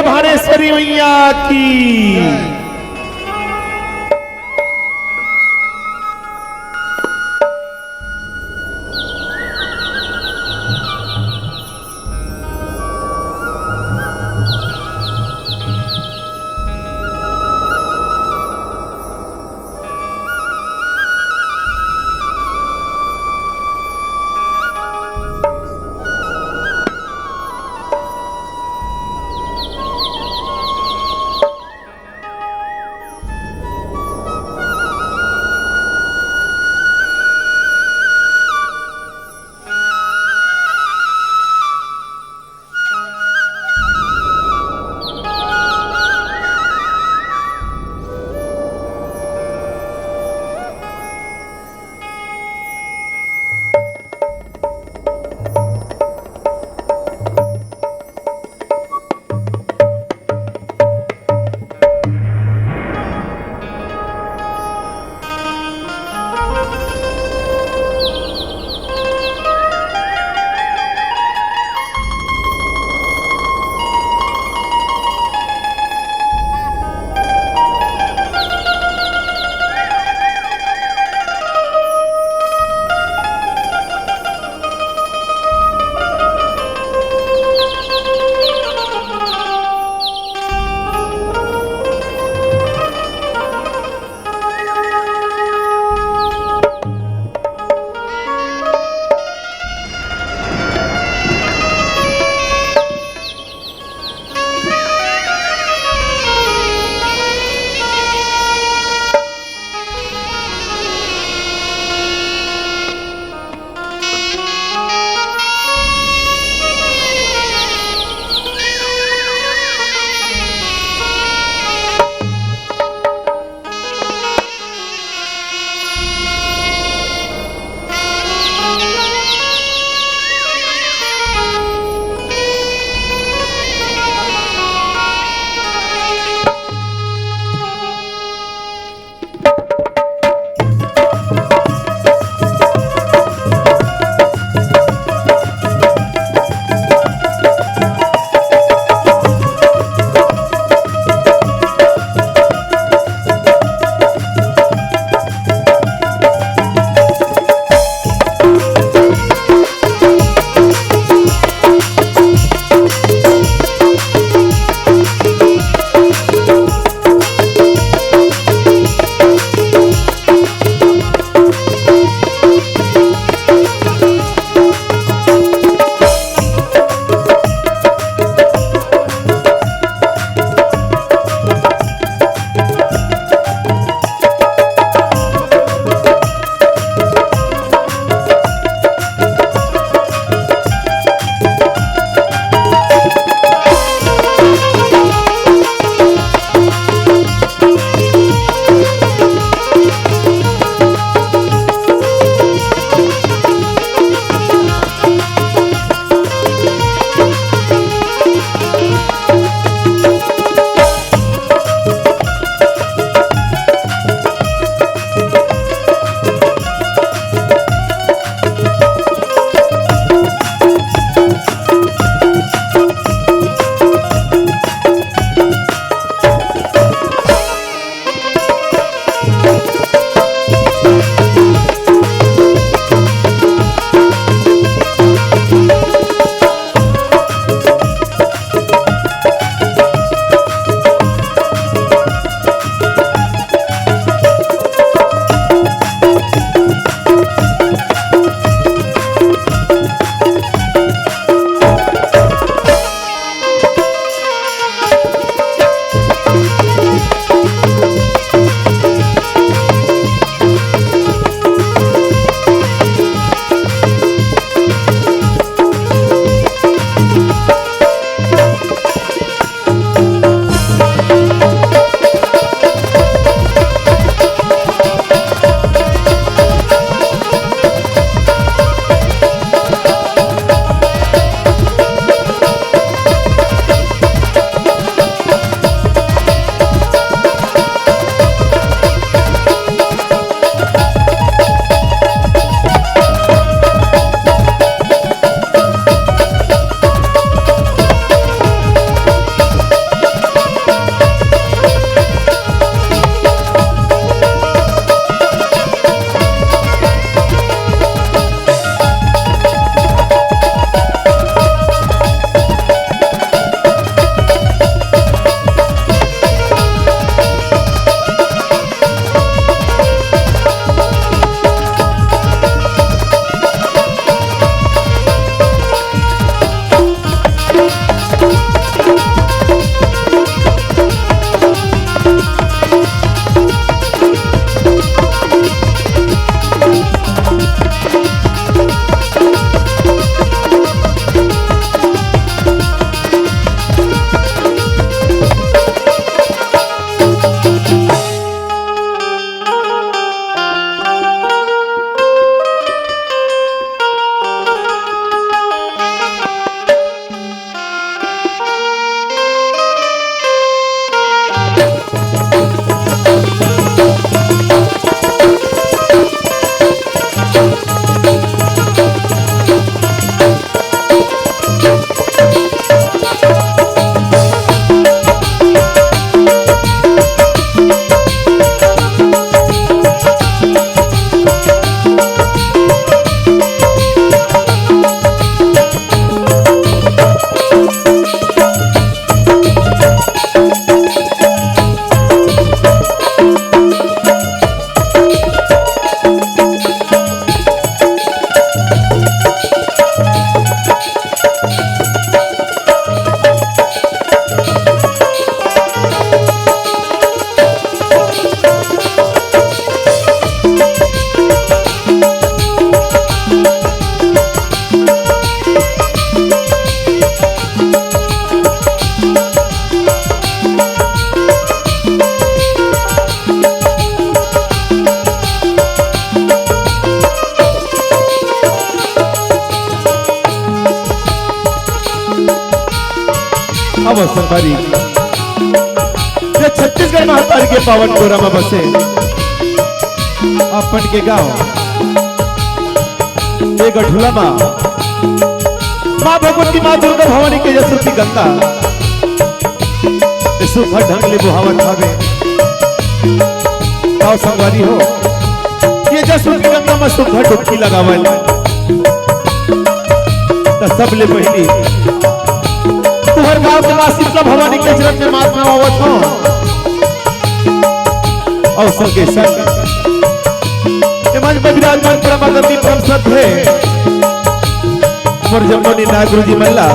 बोल भानेश्वरी मैया की। अब संभारी छत्तीसगढ़ महातार के पावन गोरा में बसे अपन के गांव एक गठुला माँ भगवती माँ दुर्गा भवानी के जसुती गंगा सुखा ढंग ले बुहावत हवे गाँव संगवारी हो ये जसुती गंगा में सुखा डुबकी लगावल तो सब ले पहली तुहर गाँव के माँ शीतला भवानी के चरण में मात में आवत हो और संगे संग मंच पर विराजमान परमागति परम श्रद्धे मोर जम्मोनी नागुरु जी मल्ला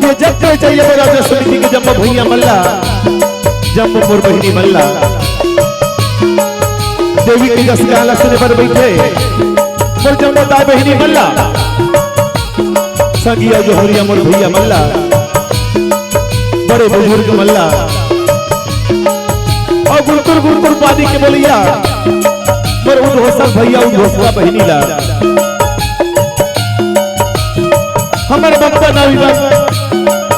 ये जब चाहिए मेरा समिति के जम्मो भैया मल्ला जम्मो मोर बहिनी मल्ला देवी की गसगाला सुने पर बैठे मोर जम्मो दाई बहिनी मल्ला संगिया जो हरिया मोर भैया मल्ला बड़े बुजुर्ग मल्ला और गुरकुर गुरकुर पादी के बोलिया मोर उद्घोषक भैया उद्घोषका बहिनी ला हमारे बप्पा नाविका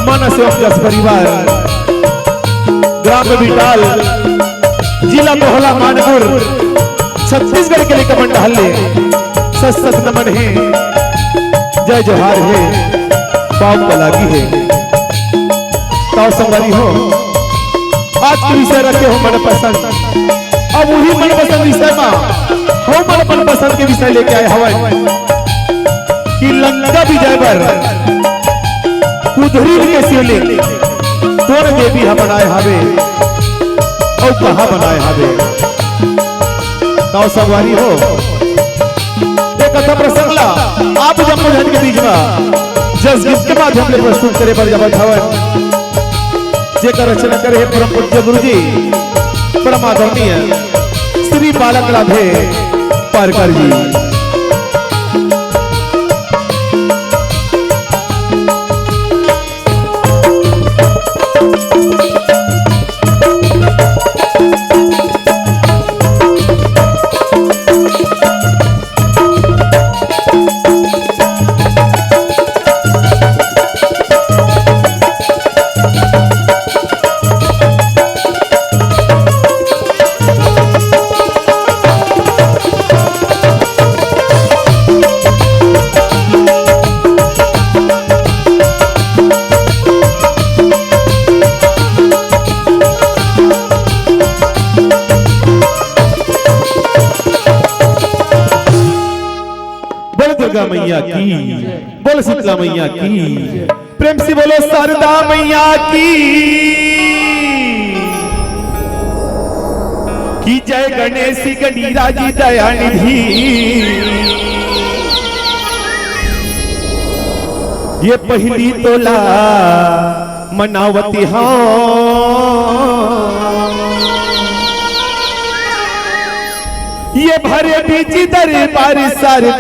मानस एवं परिवार ग्राम बिटाल जिला मोहला मानपुर छत्तीसगढ़ के लिए कमंड हल्ले सत नमन है जय जोहार है पाव पलागी है ताव संवारी हो आज के विषय रखे हो मन पसंद अब वही मन पसंद विषय में हम मन पसंद के विषय लेके आए हवा कि लंका विजय पर कुधरी के शिवलिंग तोड़ देवी हा बनाए हावे और कहा बनाए हावे ताव संवारी हो एक कथा प्रसंग ला आप जम्मू जन के बीच में जस गीत के माध्यम से प्रस्तुत करे पर जब हवन जेकर रचना करे परम पूज्य गुरु जी परम आदरणीय श्री बालक राधे पारकर जी। दुर्गा मैया की बोल शीतला मैया की प्रेम से बोलो शारदा मैया की जय गणेश गणिरा जी दया निधि ये पहली तोला मनावती हाँ ये भरे बीच दरबार सारे